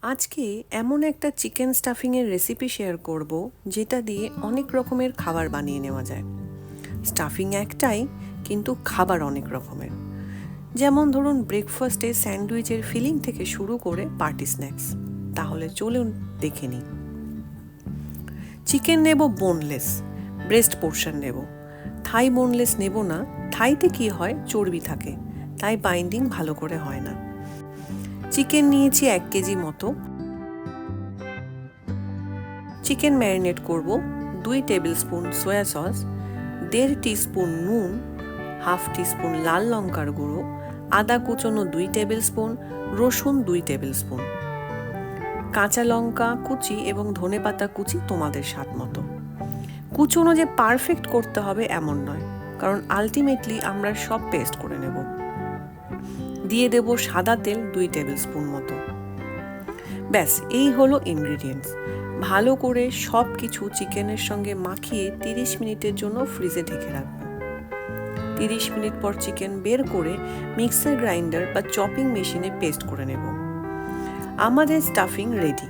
আজকে এমন একটা চিকেন স্টাফিংয়ের রেসিপি শেয়ার করব যেটা দিয়ে অনেক রকমের খাবার বানিয়ে নেওয়া যায়। স্টাফিং একটাই, কিন্তু খাবার অনেক রকমের। যেমন ধরুন ব্রেকফাস্টে স্যান্ডউইচের ফিলিং থেকে শুরু করে পার্টি স্ন্যাক্স। তাহলে চলুন দেখে নিই। চিকেন নেব বোনলেস, ব্রেস্ট পোর্শন নেব। থাই বোনলেস নেব না, থাইতে কি হয় চর্বি থাকে, তাই বাইন্ডিং ভালো করে হয় না। চিকেন নিয়েছি 1 কেজি মতো। চিকেন ম্যারিনেট করব 2 table spoon soya sauce, 1.5 teaspoon নুন, 1/2 টিস্পুন লাল লঙ্কার গুঁড়ো, আদা কুচনো 2 টেবিল স্পুন, রসুন 2 টেবিল স্পুন, কাঁচা লঙ্কা কুচি এবং ধনেপাতা কুচি তোমাদের স্বাদ মতো। কুচনো যে পারফেক্ট করতে হবে এমন নয়, কারণ আলটিমেটলি আমরা সব পেস্ট করে নেব। দিয়ে দেব সাদা তেল 2 টেবিল স্পুন মতো। ব্যাস, এই হলো ইনগ্রিডিয়েন্টস। ভালো করে সব কিছু চিকেনের সঙ্গে মাখিয়ে 30 মিনিটের জন্য ফ্রিজে ঢেকে রাখবেন। 30 মিনিট পর চিকেন বের করে মিক্সার গ্রাইন্ডার বা চপিং মেশিনে পেস্ট করে নেব। আমাদের স্টাফিং রেডি।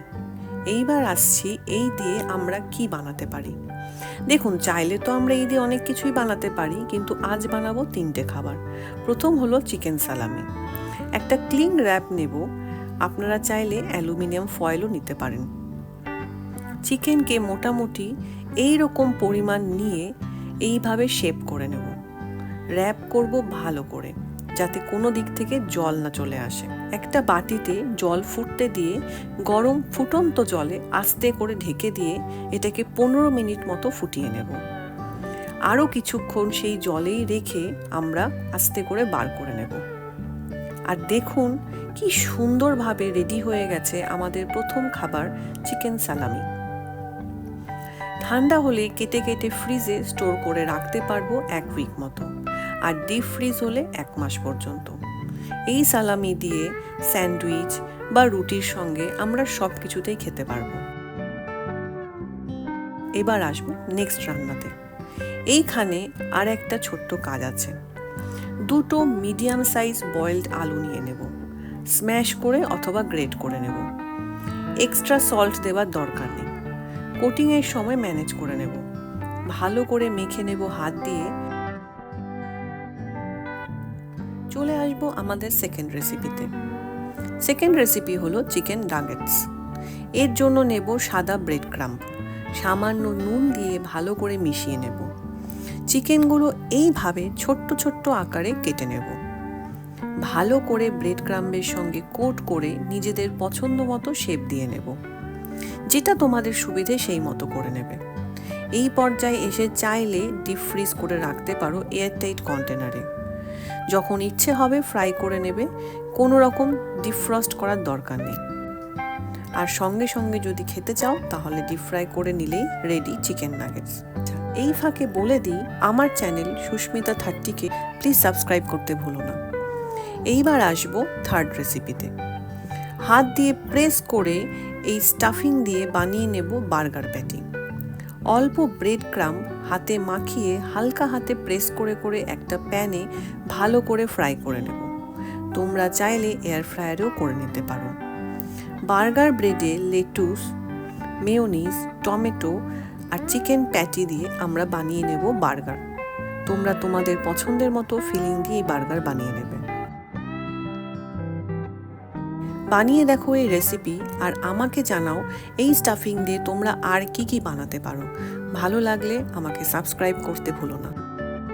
এইবার আসছি এই দিয়ে আমরা কি বানাতে পারি। দেখুন, চাইলে তো আমরা এই দিয়ে অনেক কিছুই বানাতে পারি, কিন্তু আজ বানাবো 3টে খাবার। প্রথম হলো চিকেন সালামি। একটা ক্লিন র্যাপ নেব, আপনারা চাইলে অ্যালুমিনিয়াম ফয়েলও নিতে পারেন। চিকেনকে মোটামুটি এই রকম পরিমাণ নিয়ে এইভাবে শেপ করে নেব। র্যাপ করব ভালো করে, যাতে কোনো দিক থেকে জল না চলে আসে। একটা বাটিতে জল ফুটতে দিয়ে গরম ফুটন্ত জলে আস্তে করে ঢেকে দিয়ে এটাকে 15 মিনিট মতো ফুটিয়ে নেব। আরও কিছুক্ষণ সেই জলেই রেখে আমরা আস্তে করে বার করে নেব। আর দেখুন কি সুন্দরভাবে রেডি হয়ে গেছে আমাদের প্রথম খাবার চিকেন সালামি। ঠান্ডা হলে কেটে কেটে ফ্রিজে স্টোর করে রাখতে পারবো 1 উইক মতো, আর ডিপ ফ্রিজ হলে 1 মাস পর্যন্ত। এই সালামি দিয়ে স্যান্ডউইচ বা রুটির সঙ্গে আমরা সব কিছুতেই খেতে পারবো। এবার আসবো নেক্সট রান্নাতে। এইখানে আর একটা ছোট্ট কাজ আছে। 2টো মিডিয়াম সাইজ বয়েলড আলু নিয়ে নেব, স্ম্যাশ করে অথবা গ্রেট করে নেব। এক্সট্রা সল্ট দেওয়ার দরকার নেই, কোটিংয়ের সময় ম্যানেজ করে নেব। ভালো করে মেখে নেব হাত দিয়ে। চলে আসবো আমাদের সেকেন্ড রেসিপিতে। সেকেন্ড রেসিপি হলো চিকেন নাগেটস। এর জন্য নেব সাদা ব্রেড ক্রাম্ব, সামান্য নুন দিয়ে ভালো করে মিশিয়ে নেব। চিকেনগুলো এইভাবে ছোট্ট ছোট্ট আকারে কেটে নেব। ভালো করে ব্রেড ক্রাম্বের সঙ্গে কোট করে নিজেদের পছন্দ মতো শেপ দিয়ে নেব। যেটা তোমাদের সুবিধে সেই মতো করে নেবে। এই পর্যায়ে এসে চাইলে ডিপ ফ্রিজ করে রাখতে পারো এয়ারটাইট কন্টেনারে। যখন ইচ্ছে হবে ফ্রাই করে নেবে, কোনো রকম ডিফ্রস্ট করার দরকার নেই। আর সঙ্গে সঙ্গে যদি খেতে চাও তাহলে ডিপ ফ্রাই করে নিলেই রেডি চিকেন নাগেটস। এই ফাঁকে বলে দিই, আমার চ্যানেল সুস্মিতা 30কে প্লিজ সাবস্ক্রাইব করতে ভুলো না। এইবার আসবো থার্ড রেসিপিতে। হাত দিয়ে প্রেস করে এই স্টাফিং দিয়ে বানিয়ে নেব বার্গার প্যাটি। অল্প ব্রেড ক্রাম্ব হাতে মাখিয়ে হালকা হাতে প্রেস করে করে একটা প্যানে ভালো করে ফ্রাই করে নেব। তোমরা চাইলে এয়ার ফ্রায়ারেও করে নিতে পারো। বার্গার ব্রেডে লেটুস, মেয়োনিজ, টমেটো আর চিকেন প্যাটি দিয়ে আমরা বানিয়ে নেব বার্গার। তোমরা তোমাদের পছন্দের মতো ফিলিং দিয়ে এই বার্গার বানিয়ে নেবে। বানিয়ে দেখো এই রেসিপি, আর আমাকে জানাও এই স্টাফিং দিয়ে তোমরা আর কি কি বানাতে পারো। ভালো লাগলে আমাকে সাবস্ক্রাইব করতে ভুলো না।